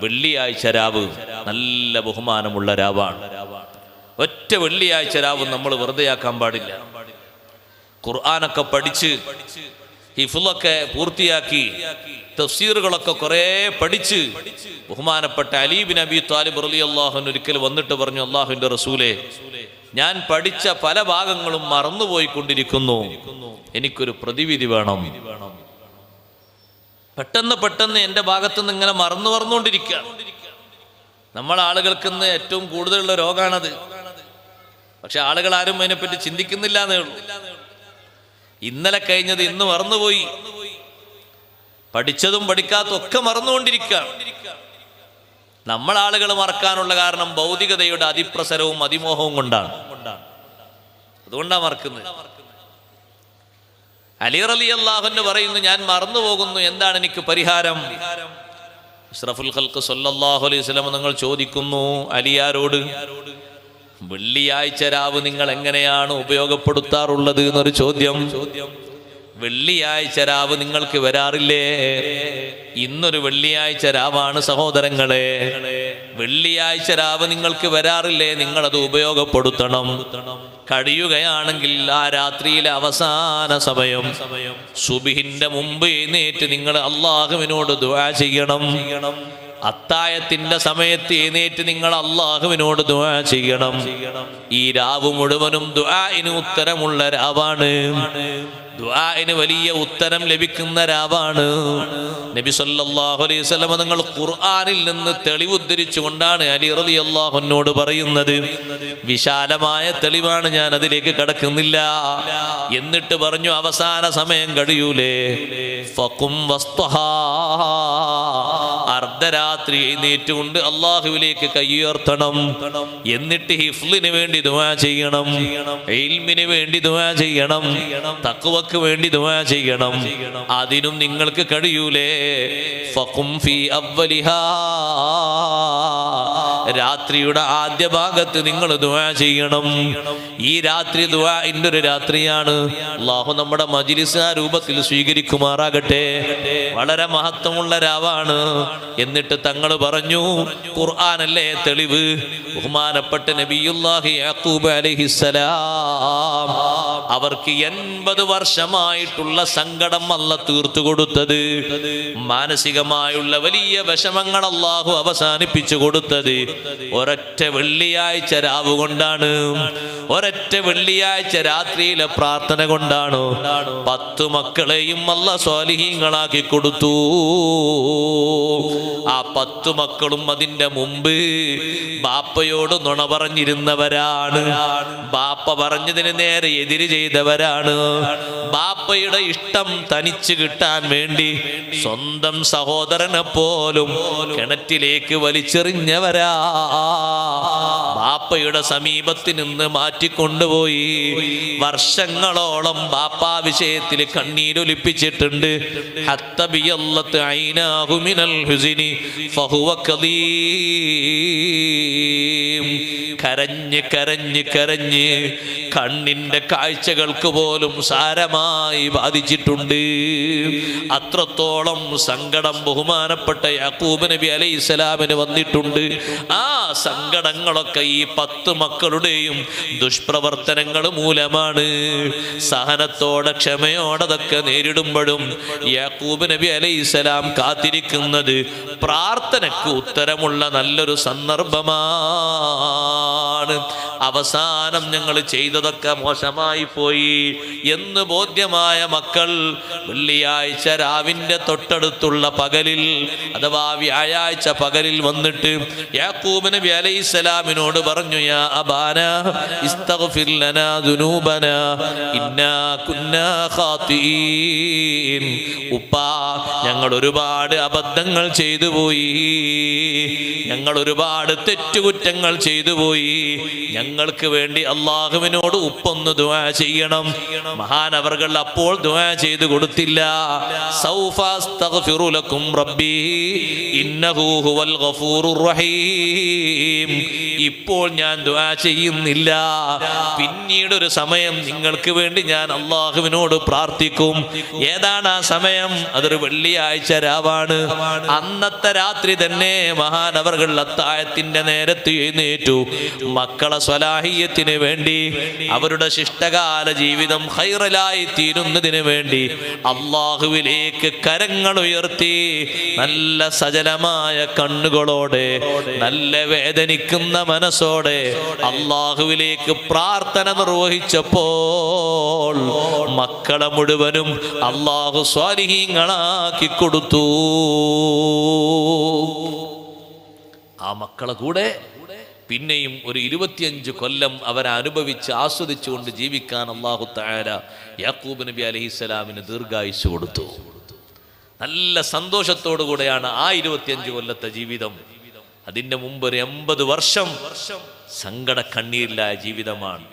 വെള്ളിയാഴ്ച രാവ് നല്ല ബഹുമാനമുള്ള രാവാണ്. ഒറ്റ വെള്ളിയാഴ്ച രാവ് നമ്മൾ വെറുതെയാക്കാൻ പാടില്ല. ഖുർആനൊക്കെ പഠിച്ച് ഹിഫ്ളൊക്കെ പൂർത്തിയാക്കി തഫ്സീറുകളൊക്കെ കുറേ പഠിച്ച് ബഹുമാനപ്പെട്ട അലി ബിൻ അബി ത്വാലിബ് റളിയല്ലാഹു അൻഹു ഒരിക്കൽ വന്നിട്ട് പറഞ്ഞു, അല്ലാഹുവിൻ്റെ റസൂലേ, ഞാൻ പഠിച്ച പല ഭാഗങ്ങളും മറന്നുപോയിക്കൊണ്ടിരിക്കുന്നു, എനിക്കൊരു പ്രതിവിധി വേണം. പെട്ടെന്ന് എൻ്റെ ഭാഗത്തുനിന്ന് ഇങ്ങനെ മറന്നുകൊണ്ടിരിക്കുക. ആളുകൾക്ക് ഇന്ന് ഏറ്റവും കൂടുതലുള്ള രോഗമാണത്. പക്ഷെ ആളുകൾ ആരും അതിനെപ്പറ്റി ചിന്തിക്കുന്നില്ല എന്നേ ഉള്ളൂ. ഇന്നലെ കഴിഞ്ഞത് ഇന്ന് മറന്നുപോയി, പഠിച്ചതും പഠിക്കാത്തതും ഒക്കെ മറന്നുകൊണ്ടിരിക്കുക. ആളുകൾ മറക്കാനുള്ള കാരണം ഭൗതികതയുടെ അതിപ്രസരവും അതിമോഹവും കൊണ്ടാണ്. അതുകൊണ്ടാണ് മറക്കുന്നത്. അലി റളിയല്ലാഹു അൻഹു പറയുന്നു, ഞാൻ മറന്നു പോകുന്നു, എന്താണ് എനിക്ക് പരിഹാരം? അഷ്റഫുൽ ഖൽഖ് സല്ലല്ലാഹു അലൈഹി വസല്ലം നിങ്ങൾ ചോദിക്കുന്നു അലിയാരോട്, വെള്ളിയാഴ്ച രാവ് നിങ്ങൾ എങ്ങനെയാണ് ഉപയോഗപ്പെടുത്താറുള്ളത് എന്നൊരു ചോദ്യം. വെള്ളിയാഴ്ച രാവ് നിങ്ങൾക്ക് വരാറില്ലേ? ഇന്നൊരു വെള്ളിയാഴ്ച രാവാണ് സഹോദരങ്ങളെ. വെള്ളിയാഴ്ച രാവ് നിങ്ങൾക്ക് വരാറില്ലേ? നിങ്ങളത് ഉപയോഗപ്പെടുത്തണം. കഴിയുകയാണെങ്കിൽ ആ രാത്രിയിലെ അവസാന സമയം സുബ്ഹിന്റെ മുമ്പ് എഴുന്നേറ്റ് നിങ്ങൾ അല്ലാഹുവിനോട് ദുആ ചെയ്യണം. അത്തായത്തിന്റെ സമയത്ത് എഴുന്നേറ്റ് നിങ്ങൾ അല്ലാഹുവിനോട് ദുആ ചെയ്യണം. ഈ രാവ് മുഴുവനും ദുആഇന് ഉത്തരമുള്ള രാവാണ്. ദുആഇന് വലിയ ഉത്തരം ലഭിക്കുന്ന രാവാണ്. നബി സല്ലല്ലാഹു അലൈഹി വസല്ലം നിങ്ങൾ ഖുർആനിൽ നിന്ന് തെളിവുദ്ധരിച്ചുകൊണ്ടാണ് അലി റളിയല്ലാഹു അൻഹുവോട് പറയുന്നത്. വിശാലമായ തെളിവാണ്, ഞാൻ അതിലേക്ക് കടക്കുന്നില്ല. എന്നിട്ട് പറഞ്ഞു, അവസാന സമയം കഴിയൂലേ, ഫഖും വസ്തഹാ, അർദ്ധരാത്രി എഴുന്നേറ്റുകൊണ്ട് അല്ലാഹുവിലേക്ക് കൈയുയർത്തണം. എന്നിട്ട് ഹിഫ്ളിന് വേണ്ടി ദുആ ചെയ്യണം, ഇൽമിന് വേണ്ടി ദുആ ചെയ്യണം, തഖ്വക്ക് വേണ്ടി ദുആ ചെയ്യണം. അതിനും നിങ്ങൾക്ക് കഴിയൂലേ, ഫഖും ഫീ അവ്വലിഹാ, രാത്രിയുടെ ആദ്യ ഭാഗത്ത് നിങ്ങൾ ദുആ ചെയ്യണം. ഈ രാത്രി ദുആഇന്റെ ഒരു രാത്രിയാണ്. അല്ലാഹു നമ്മുടെ മജ്ലിസ് ആ രൂപത്തിൽ സ്വീകരിക്കുമാറാകട്ടെ. വളരെ മഹത്വമുള്ള രാവാണ്. എന്നിട്ട് തങ്ങൾ പറഞ്ഞു, ഖുർആനല്ലേ തെളിവ്? ബഹുമാനപ്പെട്ട നബിയുല്ലാഹി യാക്കൂബ് അലൈഹിസ്സലാം, അവർക്ക് 80 വർഷമായിട്ടുള്ള സങ്കടം അല്ലാഹു തീർത്തു കൊടുത്തത്, മാനസികമായുള്ള വലിയ വിഷമങ്ങൾ അല്ലാഹു അവസാനിപ്പിച്ചു കൊടുത്തത് ഒരൊറ്റ വെള്ളിയാഴ്ച രാവ് കൊണ്ടാണ്. ഒരൊറ്റ വെള്ളിയാഴ്ച രാത്രിയിലെ പ്രാർത്ഥന കൊണ്ടാണ്. 10 മക്കളെയും അല്ലാഹു സ്വാലിഹീങ്ങളാക്കി കൊടുത്തു. ആ 10 മക്കളും അതിന്റെ മുമ്പ് ബാപ്പയോട് നുണ പറഞ്ഞിരുന്നവരാണ്. ബാപ്പ പറഞ്ഞതിന് നേരെ എതിര് ചെയ്തവരാണ്. ബാപ്പയുടെ ഇഷ്ടം തനിച്ച് കിട്ടാൻ വേണ്ടി സ്വന്തം സഹോദരനെ പോലും കിണറ്റിലേക്ക് വലിച്ചെറിഞ്ഞവരാ. ബാപ്പയുടെ സമീപത്ത് നിന്ന് മാറ്റിക്കൊണ്ടുപോയി വർഷങ്ങളോളം ബാപ്പാ വിഷയത്തിൽ കണ്ണീരൊലിപ്പിച്ചിട്ടുണ്ട്. ഹത്തബിയല്ലത്ത് ഐനാഹു മിനൽ ഹുസ്നി ഫഹുവ കദീം. കരഞ്ഞ് കരഞ്ഞ് കരഞ്ഞ് കണ്ണിന്റെ കാഴ്ചകൾക്ക് പോലും സാരമായി ബാധിച്ചിട്ടുണ്ട്. അത്രത്തോളം സങ്കടം ബഹുമാനപ്പെട്ട യാക്കൂബ് നബി അലൈഹിസ്സലാമിന് വന്നിട്ടുണ്ട്. ആ സങ്കടങ്ങളൊക്കെ ഈ 10 മക്കളുടെയും ദുഷ്പ്രവർത്തനങ്ങൾ മൂലമാണ്. സഹനത്തോടെ ക്ഷമയോടെ അതൊക്കെ നേരിടുമ്പോഴും യാക്കൂബ് നബി അലൈഹിസ്സലാം കാത്തിരിക്കുന്നത് പ്രാർത്ഥനയ്ക്ക് ഉത്തരമുള്ള നല്ലൊരു സന്ദർഭമാണ്. അവസാനം ഞങ്ങൾ ചെയ്തതൊക്കെ മോശമായി പോയി എന്ന് ബോധ്യമായ മക്കൾ വെള്ളിയാഴ്ച രാവിന്റെ തൊട്ടടുത്തുള്ള പകലിൽ അഥവാ വ്യാഴാഴ്ച പകലിൽ വന്നിട്ട് യാക്കൂബ് നബി അലൈഹിസ്സലാമിനോട് പറഞ്ഞു, യാ അബാനാ ഇസ്തഗ്ഫിർ ലനാ ദുനൂബനാ ഇന്നാ കുന്നാ ഖാതിഈൻ. ഉപ്പാ, ഞങ്ങൾ ഒരുപാട് അബദ്ധങ്ങൾ ചെയ്തു പോയി, ഞങ്ങൾ ഒരുപാട് തെറ്റുകുറ്റങ്ങൾ ചെയ്തു പോയി. ഞങ്ങൾക്ക് വേണ്ടി അല്ലാഹുവിനോട് ഉപ്പൊന്ന് ദുആ ചെയ്യണം. മഹാനവർകൾ അപ്പോൾ ദുആ ചെയ്തു കൊടുത്തില്ല. സൗഫ അസ്തഗ്ഫിറു ലക്കും റബ്ബി ഇന്നഹു ഹുവൽ ഗഫൂറുർ റഹീം. ഇപ്പോൾ ഞാൻ ദുആ ചെയ്യുന്നില്ല, പിന്നീട് ഒരു സമയം നിങ്ങൾക്ക് വേണ്ടി ഞാൻ അള്ളാഹുവിനോട് പ്രാർത്ഥിക്കും. ഏതാണ് ആ സമയം? അതൊരു വെള്ളിയാഴ്ച രാവാണ്. അന്നത്തെ രാത്രി തന്നെ മഹാനവർകൾ അത്താഴത്തിന്റെ നേരത്ത് എഴുന്നേറ്റു മക്കളെ സ്വലാഹിയത്തിന് വേണ്ടി, അവരുടെ ശിഷ്ടകാല ജീവിതം ഖൈറലായി തീരുന്നതിന് വേണ്ടി അള്ളാഹുവിലേക്ക് കരങ്ങൾ ഉയർത്തി നല്ല സജലമായ കണ്ണുകളോടെ, നല്ല വേദനിക്കുന്ന മനസ്സോടെ അള്ളാഹുവിലേക്ക് പ്രാർത്ഥന നിർവഹിച്ചപ്പോൾ മക്കളെ മുഴുവനും അള്ളാഹു സ്വാലിഹീങ്ങളാക്കി കൊടുത്തു. ആ മക്കളെ കൂടെ പിന്നെയും ഒരു 25 കൊല്ലം അവരനുഭവിച്ച് ആസ്വദിച്ചുകൊണ്ട് ജീവിക്കാൻ അല്ലാഹു തആല യാക്കൂബ് നബി അലൈഹിസ്സലാമിന് ദീർഘായുസ്സ് കൊടുത്തു. നല്ല സന്തോഷത്തോടു കൂടെയാണ് ആ 25 കൊല്ലത്തെ ജീവിതം. അതിന്റെ മുമ്പ് ഒരു 80 വർഷം സങ്കട കണ്ണീരിലായ ജീവിതമാണ്.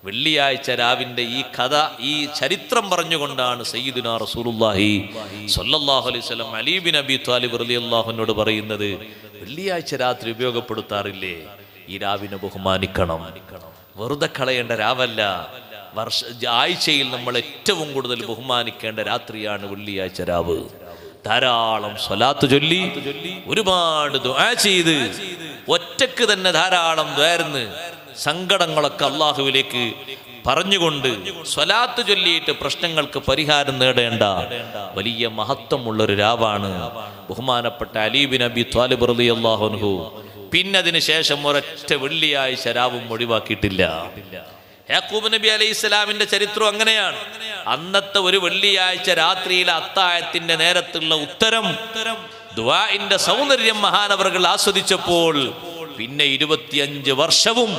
വെള്ളിയാഴ്ച രാവിന്റെ ഈ കഥ, ഈ ചരിത്രം പറഞ്ഞുകൊണ്ടാണ് സയ്യിദുനാ റസൂലുള്ളാഹി സ്വല്ലല്ലാഹു അലൈഹി വസല്ലം അലി ബിൻ അബി ത്വാലിബ് റളിയല്ലാഹു അൻഹുവിനോട് പറയുന്നത്, വെള്ളിയാഴ്ച രാത്രി ഉപയോഗപ്പെടുത്താറില്ലേ, ഈ രാവിനെ ബഹുമാനിക്കണം. വെറുതെ കളയേണ്ട രാവല്ല, ആഴ്ചയിൽ നമ്മൾ ഏറ്റവും കൂടുതൽ ബഹുമാനിക്കേണ്ട രാത്രിയാണ് വെള്ളിയാഴ്ച രാവ്. ധാരാളം സ്വലാത്ത് ചൊല്ലി, ഒരുപാട് ദുആ ചെയ്ത്, ഒറ്റക്ക് തന്നെ ധാരാളം ദ്വാരന്ന് സങ്കടങ്ങളൊക്കെ അള്ളാഹുവിലേക്ക് പറഞ്ഞുകൊണ്ട് സ്വലാത്ത് ചൊല്ലിയിട്ട് പ്രശ്നങ്ങൾക്ക് പരിഹാരം നേടേണ്ട വലിയ മഹത്വമുള്ളൊരു രാവാണ് ബഹുമാനപ്പെട്ട അലി ബിൻ അബി ത്വാലിബ് റളിയല്ലാഹു അൻഹു. പിന്നെ അതിന് ശേഷം ഒരൊറ്റ വെള്ളിയാഴ്ച രാവും ഒഴിവാക്കിയിട്ടില്ല. യാക്കൂബ് നബി അലൈഹി സ്വലാമിന്റെ ചരിത്രം അങ്ങനെയാണ്. അന്നത്തെ ഒരു വെള്ളിയാഴ്ച രാത്രിയിലെ അത്താഴത്തിന്റെ നേരത്തുള്ള ഉത്തരം, ദുആഇന്റെ സൗന്ദര്യം മഹാനവറുകൾ ആസ്വദിച്ചപ്പോൾ പിന്നെ 25 വർഷവും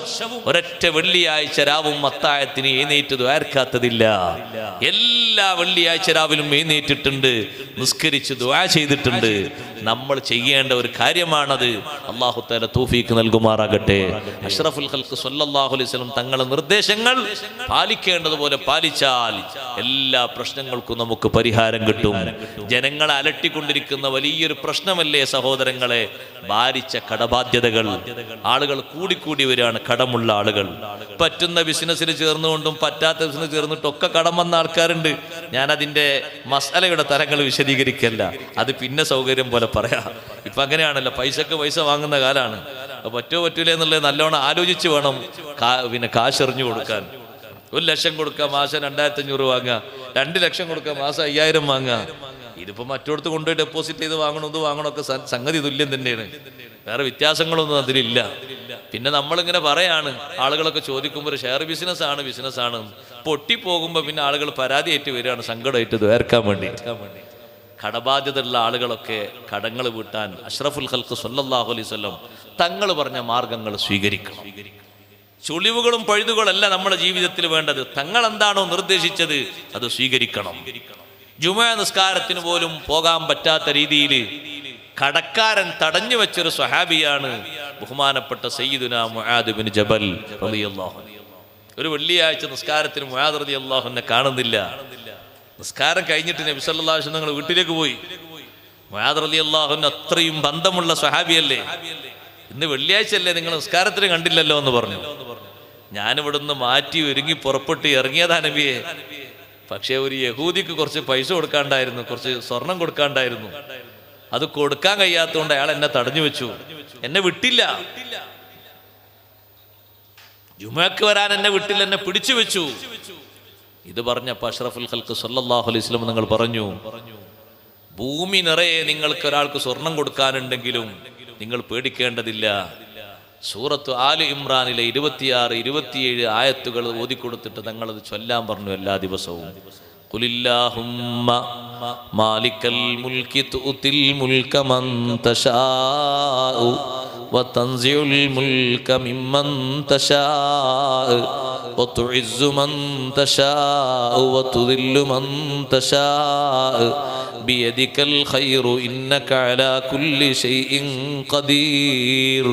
ഒരൊറ്റ വെള്ളിയാഴ്ച രാവും അത്താഴത്തിന് എഴുന്നേറ്റ് ദുആർക്കാത്തതില്ല. എല്ലാ വെള്ളിയാഴ്ച രാവിലും എഴുന്നേറ്റിട്ടുണ്ട്, നിസ്കരിച്ച് ദുആ ചെയ്തിട്ടുണ്ട്. നമ്മൾ ചെയ്യേണ്ട ഒരു കാര്യമാണത്. അല്ലാഹു തആല തൗഫീഖ് നൽകുമാറാകട്ടെ. അഷ്റഫുൽ ഖൽഖ് സ്വല്ലല്ലാഹു അലൈഹി വസല്ലം തങ്ങളുടെ നിർദ്ദേശങ്ങൾ പാലിക്കേണ്ടതുപോലെ പാലിച്ചാൽ എല്ലാ പ്രശ്നങ്ങൾക്കും നമുക്ക് പരിഹാരം കിട്ടും. ജനങ്ങളെ അലട്ടിക്കൊണ്ടിരിക്കുന്ന വലിയൊരു പ്രശ്നമല്ലേ സഹോദരങ്ങളെ, ഭാരിച്ച കടബാധ്യതകൾ. ആളുകൾ കൂടിക്കൂടി വരികയാണ്, കടമുള്ള ആളുകൾ. പറ്റുന്ന ബിസിനസ്സിൽ ചേർന്നുകൊണ്ടും പറ്റാത്ത ബിസിനസ് ചേർന്നിട്ടൊക്കെ കടം വന്ന ആൾക്കാരുണ്ട്. ഞാൻ അതിന്റെ മസാലയുടെ തരങ്ങൾ വിശദീകരിക്കല്ല, അത് പിന്നെ സൗകര്യം പോലെ പറയാം. ഇപ്പൊ അങ്ങനെയാണല്ലോ, പൈസക്ക് പൈസ വാങ്ങുന്ന കാലാണ്. പറ്റോ പറ്റൂലേ എന്നുള്ളത് നല്ലോണം ആലോചിച്ച് വേണം പിന്നെ കാശെറിഞ്ഞു കൊടുക്കാൻ. 1 ലക്ഷം കൊടുക്കുക, മാസം 2500 വാങ്ങുക. 2 ലക്ഷം കൊടുക്കുക, മാസം 5000 വാങ്ങുക. ഇതിപ്പോ മറ്റോടത്ത് കൊണ്ടുപോയി ഡെപ്പോസിറ്റ് ചെയ്ത് വാങ്ങണം, ഇത് വാങ്ങണമൊക്കെ സംഗതി തുല്യം തന്നെയാണ്. വേറെ വ്യത്യാസങ്ങളൊന്നും അതിലില്ല. പിന്നെ നമ്മളിങ്ങനെ പറയാണ്, ആളുകളൊക്കെ ചോദിക്കുമ്പോൾ ഒരു ഷെയർ ബിസിനസ്സാണ് പൊട്ടിപ്പോകുമ്പോൾ പിന്നെ ആളുകൾ പരാതിയായിട്ട് വരികയാണ്, സങ്കടമായിട്ട് ദ്വേർക്കാൻ വേണ്ടി. കടബാധ്യതയുള്ള ആളുകളൊക്കെ കടങ്ങൾ വീട്ടാൻ അഷ്റഫുൽ ഖൽഖ് സ്വല്ലല്ലാഹു അലൈഹി വസല്ലം തങ്ങൾ പറഞ്ഞ മാർഗങ്ങൾ സ്വീകരിക്കണം. ചുളിവുകളും പഴുതുകളല്ല നമ്മുടെ ജീവിതത്തിൽ വേണ്ടത്. തങ്ങൾ എന്താണോ നിർദ്ദേശിച്ചത് അത് സ്വീകരിക്കണം. ജുമുഅ നിസ്കാരത്തിന് പോലും പോകാൻ പറ്റാത്ത രീതിയിൽ കടക്കാരൻ തടഞ്ഞു വെച്ചൊരു സ്വഹാബിയാണ് ബഹുമാനപ്പെട്ട സയ്യിദുനാ മുആദ് ബിൻ ജബൽ റളിയല്ലാഹു അൻഹു. ഒരു വെള്ളിയാഴ്ച നിസ്കാരത്തിന് മുആദ് റളിയല്ലാഹു അൻഹു കാണുന്നില്ല. നിസ്കാരം കഴിഞ്ഞിട്ട് നബി സല്ലല്ലാഹു അലൈഹി വസല്ലം വീട്ടിലേക്ക് പോയി. മുആദ് റളിയല്ലാഹു അൻഹു അത്രയും ബന്ധമുള്ള സ്വഹാബിയല്ലേ. ഇന്ന് വെള്ളിയാഴ്ചയല്ലേ, നിങ്ങൾ നിസ്കാരത്തിന് കണ്ടില്ലല്ലോ എന്ന് പറഞ്ഞു. ഞാനിവിടുന്ന് മാറ്റി ഒരുങ്ങി പുറപ്പെട്ട് ഇറങ്ങിയതാ നബിയെ. പക്ഷെ ഒരു യഹൂദിക്ക് കുറച്ച് പൈസ കൊടുക്കാണ്ടായിരുന്നു, കുറച്ച് സ്വർണം കൊടുക്കാണ്ടായിരുന്നു. അത് കൊടുക്കാൻ കഴിയാത്തതുകൊണ്ട് അയാൾ എന്നെ തടഞ്ഞു വെച്ചു, എന്നെ വിട്ടില്ല. ജുമുഅക്ക് വരാൻ എന്നെ വിട്ടില്ല, എന്നെ പിടിച്ചു വെച്ചു. ഇത് പറഞ്ഞപ്പോൾ അഷ്റഫുൽ ഖൽഖ് സ്വല്ലല്ലാഹു അലൈഹി വസല്ലം നിങ്ങൾ പറഞ്ഞു, ഭൂമി നിറയെ നിങ്ങൾക്ക് ഒരാൾക്ക് സ്വർണം കൊടുക്കാനുണ്ടെങ്കിലും നിങ്ങൾ പേടിക്കേണ്ടതില്ല. സൂറത്ത് ആലി ഇമ്രാനിലെ 26, 27 ആയത്തുകൾ ഓതിക്കൊടുത്തിട്ട് തങ്ങളത് ചൊല്ലാൻ പറഞ്ഞു എല്ലാ ദിവസവും. ഖുലില്ലാഹുമ്മ മാലിക്കൽ മുൽക്കി തുഅ്തിൽ മുൽക മൻ തശാഉ വതൻസിഉൽ മുൽക മിമ്മൻ തശാഉ വതുഇസ്സു മൻ തശാഉ വതുദില്ലു മൻ തശാഉ ബിയദിക്കൽ ഖൈറു ഇന്നക അലാ കുല്ലി ഷൈഇൻ ഖദീർ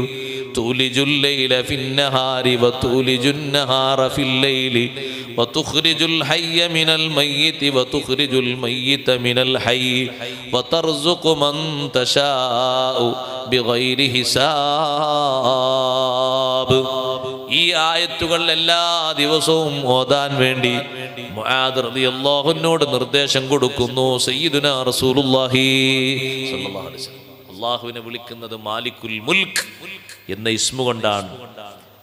തൂലിജുൽ ലൈല ഫിന്നഹാരി വതൂലിജുൻ നഹാറ ഫിൽ ലൈലി വതുഖ്രിജുൽ ഹയ്യ മിനൽ മയ്യിതി വതുഖ്രിജുൽ മയ്യിത മിനൽ ഹയ്യി വതർസുഖു മൻ തശാഉ ബിഗൈരി ഹിസാബ്. ഈ ആയത്തുകൾ എല്ലാ ദിവസവും ഓതാൻ വേണ്ടി മുആദ് റളിയല്ലാഹു അൻഹുവിനോട് നിർദ്ദേശം കൊടുക്കുന്നു സയ്യിദുനാ റസൂലുള്ളാഹി സ്വല്ലല്ലാഹു അലൈഹി വസല്ലം. അല്ലാഹുവിനെ വിളിക്കുന്നത് മാലിക്കുൽ മുൽക്ക് എന്ന ഇസ്മു കൊണ്ടാണ്.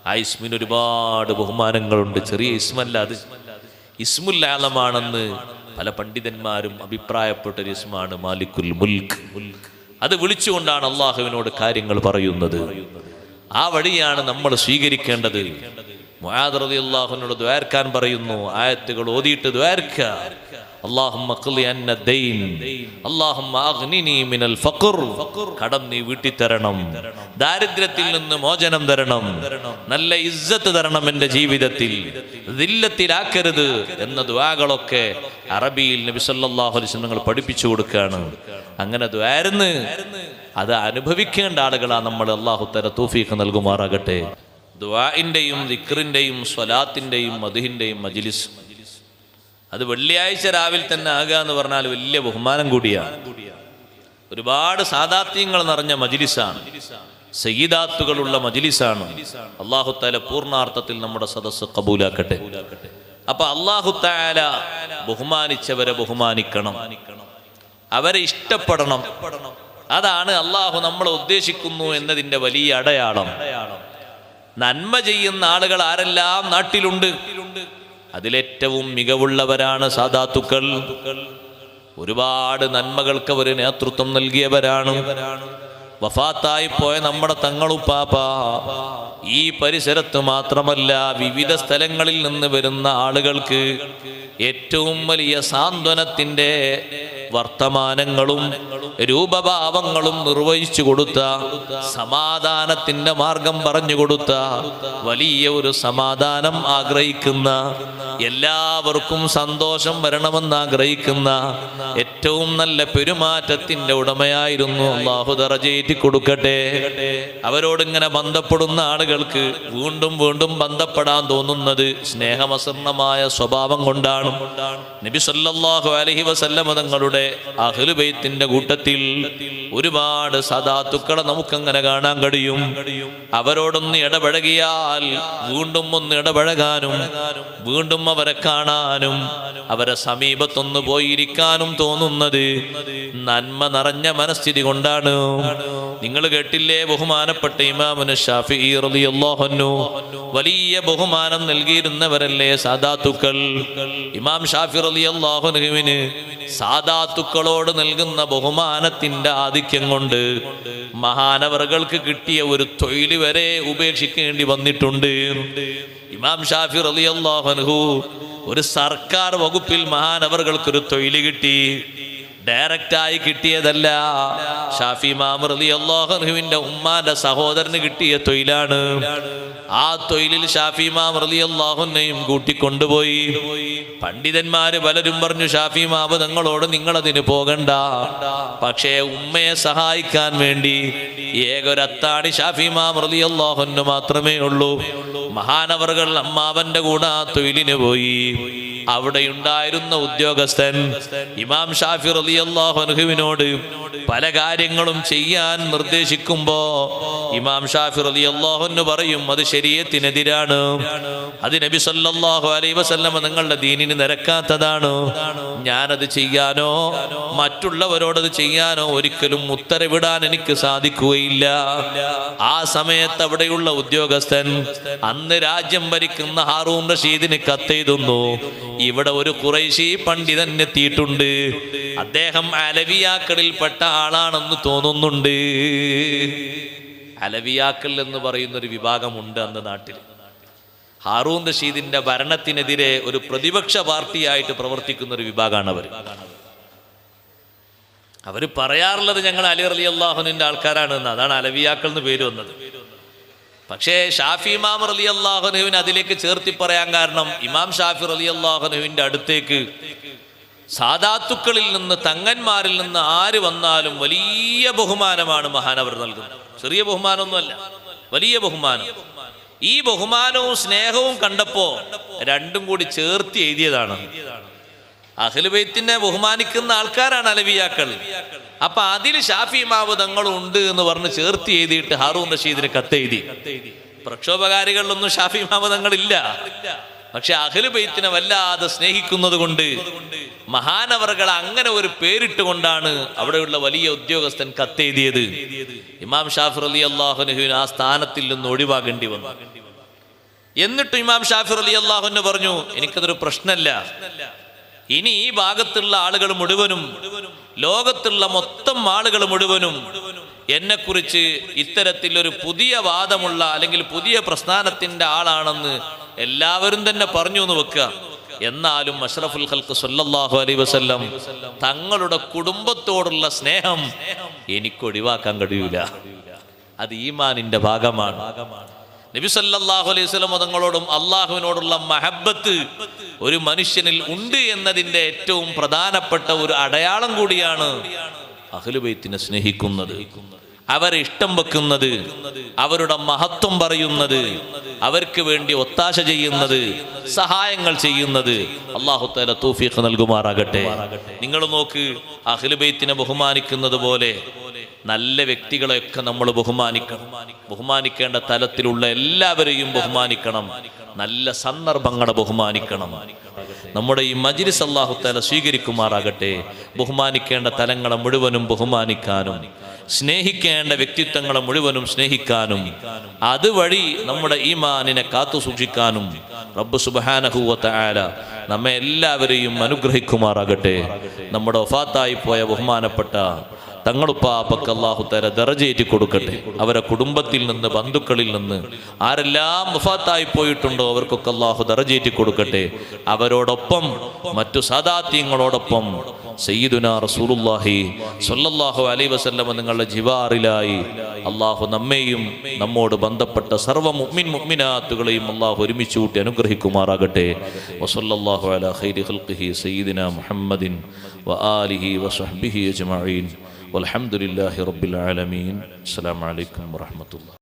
ആ ഇസ്മിന് ഒരുപാട് ബഹുമാനങ്ങളുണ്ട്. ചെറിയ ഇസ്മല്ല, അത് ഇസ്മുൽ ആലമാണെന്ന് പല പണ്ഡിതന്മാരും അഭിപ്രായപ്പെട്ടൊരു ഇസ്മാണ് മാലിക്കുൽ മുൽക്ക്. അത് വിളിച്ചുകൊണ്ടാണ് അള്ളാഹുവിനോട് കാര്യങ്ങൾ പറയുന്നത്. ആ വഴിയാണ് നമ്മൾ സ്വീകരിക്കേണ്ടത്. മുആദ് റളിയല്ലാഹുവിനോട് ദുആർക്കാൻ പറയുന്നു. ആയത്തുകൾ ഓതിയിട്ട് ദുആർക്ക. അല്ലാഹുമ്മ ഖ്ലി അന്ന ദൈൻ, അല്ലാഹുമ്മ അഗ്നിനി മിനൽ ഫഖർ, കടം നീ വീട്ടി തരണം, ദാരിദ്ര്യത്തിൽ നിന്ന് മോചനം തരണം, നല്ല ഇസ്സത്ത് തരണം എൻ്റെ ജീവിതത്തിൽ, ദില്ലത്തിലാക്കരുത് എന്ന ദുആകളൊക്കെ അറബിയിൽ നബി സല്ലല്ലാഹു അലൈഹി വസല്ലം പഠിപ്പിച്ചു കൊടുക്കുകയാണ്. അങ്ങനെ ദുആർന്ന് അത് അനുഭവിക്കേണ്ട ആളുകളാണ് നമ്മൾ. അല്ലാഹു തആല തൗഫീഖ് നൽകുമാറാകട്ടെ. ദുആഇന്റെയും ദിക്റിന്റെയും സ്വലാത്തിന്റെയും മദ്ഹിന്റെയും മജ്ലിസ് അത് വെള്ളിയാഴ്ച രാവിലെ തന്നെ ആകുക എന്ന് പറഞ്ഞാൽ വലിയ ബഹുമാനം കൂടിയാണ്. ഒരുപാട് സാദാത്യങ്ങൾ നിറഞ്ഞ മജ്ലിസാണ്, സയ്യിദാത്തുകളുള്ള മജ്ലിസാണ്. അല്ലാഹു തആല പൂർണ്ണാർത്ഥത്തിൽ നമ്മുടെ സദസ്സ് കബൂലാക്കട്ടെ. അപ്പൊ അല്ലാഹു തആല ബഹുമാനിച്ചവരെ ബഹുമാനിക്കണം, അവരെ ഇഷ്ടപ്പെടണം. അതാണ് അല്ലാഹു നമ്മളെ ഉദ്ദേശിക്കുന്നു എന്നതിൻ്റെ വലിയ അടയാളം. നന്മ ചെയ്യുന്ന ആളുകൾ ആരെല്ലാം നാട്ടിലുണ്ട്, അതിലേറ്റവും മികവുള്ളവരാണ് സാദാത്തുക്കൾ. ഒരുപാട് നന്മകൾക്ക് അവർ നേതൃത്വം നൽകിയവരാണ്. വഫാത്തായി പോയ നമ്മുടെ തങ്ങളുപ്പാപ്പ ഈ പരിസരത്ത് മാത്രമല്ല വിവിധ സ്ഥലങ്ങളിൽ നിന്ന് വരുന്ന ആളുകൾക്ക് ഏറ്റവും വലിയ സാന്ത്വനത്തിൻ്റെ വർത്തമാനങ്ങളും രൂപഭാവങ്ങളും നിർവഹിച്ചു കൊടുത്ത, സമാധാനത്തിന്റെ മാർഗം പറഞ്ഞു കൊടുത്ത, വലിയ ഒരു സമാധാനം ആഗ്രഹിക്കുന്ന, എല്ലാവർക്കും സന്തോഷം വരണമെന്ന് ആഗ്രഹിക്കുന്ന, ഏറ്റവും നല്ല പെരുമാറ്റത്തിന്റെ ഉടമയായിരുന്നു. അല്ലാഹു ദറജയേറ്റി കൊടുക്കട്ടെ. അവരോടിങ്ങനെ ബന്ധപ്പെടുന്ന ആളുകൾക്ക് വീണ്ടും വീണ്ടും ബന്ധപ്പെടാൻ തോന്നുന്നത് സ്നേഹമസർണമായ സ്വഭാവം കൊണ്ടാണ്. നബി സല്ലല്ലാഹു അലൈഹി വസല്ലം തങ്ങളുടെ അഹ്ലു ബൈത്തിന്റെ കൂട്ടത്തിൽ ഒരുപാട് സദാത്തുക്കളെ നമുക്കങ്ങനെ കാണാൻ കഴിയും. അവരോടൊന്ന് ഇടപഴകിയാൽ വീണ്ടും ഒന്ന് ഇടപഴകാനും വീണ്ടും അവരെ കാണാനും അവരെ സമീപത്തൊന്ന് പോയിരിക്കാനും തോന്നുന്നത് നന്മ നിറഞ്ഞ മനസ്ഥിതി കൊണ്ടാണ്. നിങ്ങൾ കേട്ടില്ലേ, ബഹുമാനപ്പെട്ട ഇമാമുന ശാഫിഈ റളിയല്ലാഹു അൻഹു വലിയ ബഹുമാനം നൽകിയിരുന്നവരല്ലേ സാദാത്തുക്കൾ. ഇമാം ശാഫിഈ റളിയല്ലാഹു അൻഹുവിന് സാദാത്തുക്കളോട് നൽകുന്ന ബഹുമാനത്തിന്റെ ആധിക്യം കൊണ്ട് മഹാനവറുകൾക്ക് കിട്ടിയ ഒരു തൊഴിൽ വരെ ഉപേക്ഷിക്കേണ്ടി വന്നിട്ടുണ്ട്. ഇമാം ശാഫിഈ റളിയല്ലാഹു അൻഹു ഒരു സർക്കാർ വകുപ്പിൽ മഹാനവറുകൾക്കൊരു തൊഴിൽ കിട്ടി. ഡയറക്റ്റായി കിട്ടിയതല്ല, ഷാഫി ഇമാം റളിയല്ലാഹു അൻഹുവിന്റെ ഉമ്മാന്റെ സഹോദരന് കിട്ടിയ തൊഴിലാണ്. ആ തൊഴിലിൽ ഷാഫി ഇമാം റളിയല്ലാഹു അൻഹുയും കൂട്ടിക്കൊണ്ടുപോയി. പണ്ഡിതന്മാര് പലരും പറഞ്ഞു, ഷാഫി ഇമാം തങ്ങളോട് നിങ്ങളതിന് പോകണ്ട, പക്ഷേ ഉമ്മയെ സഹായിക്കാൻ വേണ്ടി ഏകൊരത്താണി ഷാഫി ഇമാം റളിയല്ലാഹു അൻഹു മാത്രമേ ഉള്ളൂ. മഹാനവറുകൾ അമ്മാവന്റെ കൂടെ ആ തൊഴിലിന് പോയി. അവിടെയുണ്ടായിരുന്ന ഉദ്യോഗസ്ഥൻ ഇമാം ഷാഫി റളിയല്ലാഹു അൻഹുവിനോട് പല കാര്യങ്ങളും ചെയ്യാൻ നിർദ്ദേശിക്കുമ്പോ ഇമാം ഷാഫി റളിയല്ലാഹു അൻഹു പറയും, അത് ശരീഅത്തിനെതിരാണ്, അത് നബി സല്ലല്ലാഹു അലൈഹി വസല്ലം നിങ്ങളുടെ ദീനിന് നിരക്കാത്തതാണ്. ഞാനത് ചെയ്യാനോ മറ്റുള്ളവരോടത് ചെയ്യാനോ ഒരിക്കലും ഉത്തരവിടാൻ എനിക്ക് സാധിക്കുകയില്ല. ആ സമയത്ത് അവിടെയുള്ള ഉദ്യോഗസ്ഥൻ അന്ന് രാജ്യം ഭരിക്കുന്ന ഹാറൂൻ റഷീദിന് കത്തെഴുതുന്നു, ഇവിടെ ഒരു ഖുറൈശി പണ്ഡിതൻ എത്തിയിട്ടുണ്ട്, അദ്ദേഹം അലവിയാക്കളിൽപ്പെട്ട ആളാണെന്ന് തോന്നുന്നുണ്ട്. അലവിയാക്കൾ എന്ന് പറയുന്നൊരു വിഭാഗമുണ്ട് അന്ന് നാട്ടിൽ. ഹാറൂൻ റഷീദിന്റെ ഭരണത്തിനെതിരെ ഒരു പ്രതിപക്ഷ പാർട്ടിയായിട്ട് പ്രവർത്തിക്കുന്ന ഒരു വിഭാഗമാണ് അവർ പറയാറുള്ളത് ഞങ്ങൾ അലി റളിയല്ലാഹുവിന്റെ ആൾക്കാരാണ് എന്ന്. അതാണ് അലവിയാക്കൾ എന്ന് പേര് വന്നത്. പക്ഷേ ഷാഫി ഇമാം റളിയല്ലാഹു അൻഹുവിനെ അതിലേക്ക് ചേർത്തി പറയാൻ കാരണം, ഇമാം ഷാഫി റളിയല്ലാഹു അൻഹുവിന്റെ അടുത്തേക്ക് സാദാത്തുക്കളിൽ നിന്ന്, തങ്ങന്മാരിൽ നിന്ന് ആര് വന്നാലും വലിയ ബഹുമാനമാണ് മഹാനവർ നൽകുന്നത്. ചെറിയ ബഹുമാനമൊന്നുമല്ല. വലിയ ബഹുമാനം. ഈ ബഹുമാനവും സ്നേഹവും കണ്ടപ്പോ രണ്ടും കൂടി ചേർത്ത് എഴുതിയതാണ്. അഹ്ലു ബൈത്തിനെ ബഹുമാനിക്കുന്ന ആൾക്കാരാണ് അലവിയാക്കൾ. അപ്പൊ അതിൽ ഷാഫി ഇമാം തങ്ങളും ഉണ്ട് എന്ന് പറഞ്ഞ് ചേർത്ത് എഴുതിയിട്ട് ഹാറൂൺ റഷീദിന് കത്തെഴുതി. പ്രക്ഷോഭകാരികളിലൊന്നും ഷാഫി ഇമാം തങ്ങളില്ല. പക്ഷെ അഹ്ലു ബൈത്തിനെ വല്ലാതെ സ്നേഹിക്കുന്നത് കൊണ്ട് മഹാനവറുകൾ അങ്ങനെ ഒരു പേരിട്ടുകൊണ്ടാണ് അവിടെയുള്ള വലിയ ഉദ്യോഗസ്ഥൻ കത്തെഴുതിയത്. ഇമാം ഷാഫി റളിയല്ലാഹു അൻഹുവിന് ആ സ്ഥാനത്തിൽ നിന്ന് ഒഴിവാകേണ്ടി വന്നു. എന്നിട്ട് ഇമാം ഷാഫി റളിയല്ലാഹു അൻഹു പറഞ്ഞു, എനിക്കതൊരു പ്രശ്നമല്ല. ഇനി ഈ ഭാഗത്തുള്ള ആളുകൾ മുഴുവനും, ലോകത്തുള്ള മൊത്തം ആളുകൾ മുഴുവനും എന്നെക്കുറിച്ച് ഇത്തരത്തിലൊരു പുതിയ വാദമുള്ള അല്ലെങ്കിൽ പുതിയ പ്രസ്ഥാനത്തിന്റെ ആളാണെന്ന് എല്ലാവരും തന്നെ പറഞ്ഞു എന്ന് വെക്കുക. എന്നാലും അഷ്റഫുൽ ഖൽഖ് സ്വല്ലല്ലാഹു അലൈഹി വസല്ലം തങ്ങളുടെ കുടുംബത്തോടുള്ള സ്നേഹം എനിക്ക് ഒഴിവാക്കാൻ കഴിയൂല. അത് ഈമാനിന്റെ ഭാഗമാണ്. നബി സല്ലല്ലാഹു അലൈഹി വസല്ലം തങ്ങളോടും അള്ളാഹുവിനോടുള്ള മഹബ്ബത്ത് ഒരു മനുഷ്യനിൽ ഉണ്ട് എന്നതിന്റെ ഏറ്റവും പ്രധാനപ്പെട്ട ഒരു അടയാളം കൂടിയാണ് അഹ്ലു ബൈത്തിനെ സ്നേഹിക്കുന്നത്, അവരെ ഇഷ്ടം വെക്കുന്നത്, അവരുടെ മഹത്വം പറയുന്നത്, അവർക്ക് വേണ്ടി ഒത്താശ ചെയ്യുന്നത്, സഹായങ്ങൾ ചെയ്യുന്നത്. അല്ലാഹു തആല തൗഫീഖ് നൽകുമാറാകട്ടെ. നിങ്ങൾ നോക്ക്, അഹ്ലു ബൈത്തിനെ ബഹുമാനിക്കുന്നത് പോലെ നല്ല വ്യക്തികളെയൊക്കെ നമ്മൾ ബഹുമാനിക്കണം. ബഹുമാനിക്കേണ്ട തലത്തിലുള്ള എല്ലാവരെയും ബഹുമാനിക്കണം. നല്ല സന്ദർഭങ്ങളെ ബഹുമാനിക്കണം. നമ്മുടെ ഈ മജ്ലിസ് അല്ലാഹു തആല സ്വീകരിക്കുമാറാകട്ടെ. ബഹുമാനിക്കേണ്ട തലങ്ങളെ മുഴുവനും ബഹുമാനിക്കാനും സ്നേഹിക്കേണ്ട വ്യക്തിത്വങ്ങളെ മുഴുവനും സ്നേഹിക്കാനും അതുവഴി നമ്മുടെ ഈമാനിനെ കാത്തു സൂക്ഷിക്കാനും റബ്ബ് സുബ്ഹാനഹു വ തആല നമ്മെ എല്ലാവരെയും അനുഗ്രഹിക്കുമാറാകട്ടെ. നമ്മുടെ വഫാത്തായി പോയ ബഹുമാനപ്പെട്ട തങ്ങളുപ്പാപ്പക്ക് അല്ലാഹു തആല ദറജയേറ്റി കൊടുക്കട്ടെ. അവരെ കുടുംബത്തിൽ നിന്ന്, ബന്ധുക്കളിൽ നിന്ന് ആരെല്ലാം വഫാത്തായി പോയിട്ടുണ്ടോ അവർക്കൊക്കെ അല്ലാഹു ദറജയേറ്റി കൊടുക്കട്ടെ. അവരോടൊപ്പം മറ്റു സാദാത്യങ്ങളോടൊപ്പം സയ്യിദുനാ റസൂലുള്ളാഹി സ്വല്ലല്ലാഹു അലൈഹി വസല്ലം നിങ്ങളുടെ ജിവാറിലായി അല്ലാഹു നമ്മെയും നമ്മോട് ബന്ധപ്പെട്ട സർവ്വ മുഅ്മിൻ മുഅ്മിനാത്തുകളെയും അല്ലാഹു ഒരുമിച്ച് കൂട്ടി അനുഗ്രഹിക്കുമാറാകട്ടെ. വസല്ലല്ലാഹു അലാ ഖൈരി ഖൽഖിഹി സയ്യിദിനാ മുഹമ്മദിൻ വആലിഹി വസഹ്ബിഹി അജ്മഈൻ വൽഹംദുലില്ലാഹി റബ്ബിൽ ആലമീൻ. അസ്സലാമു അലൈക്കും വറഹ്മത്തുള്ളാഹി.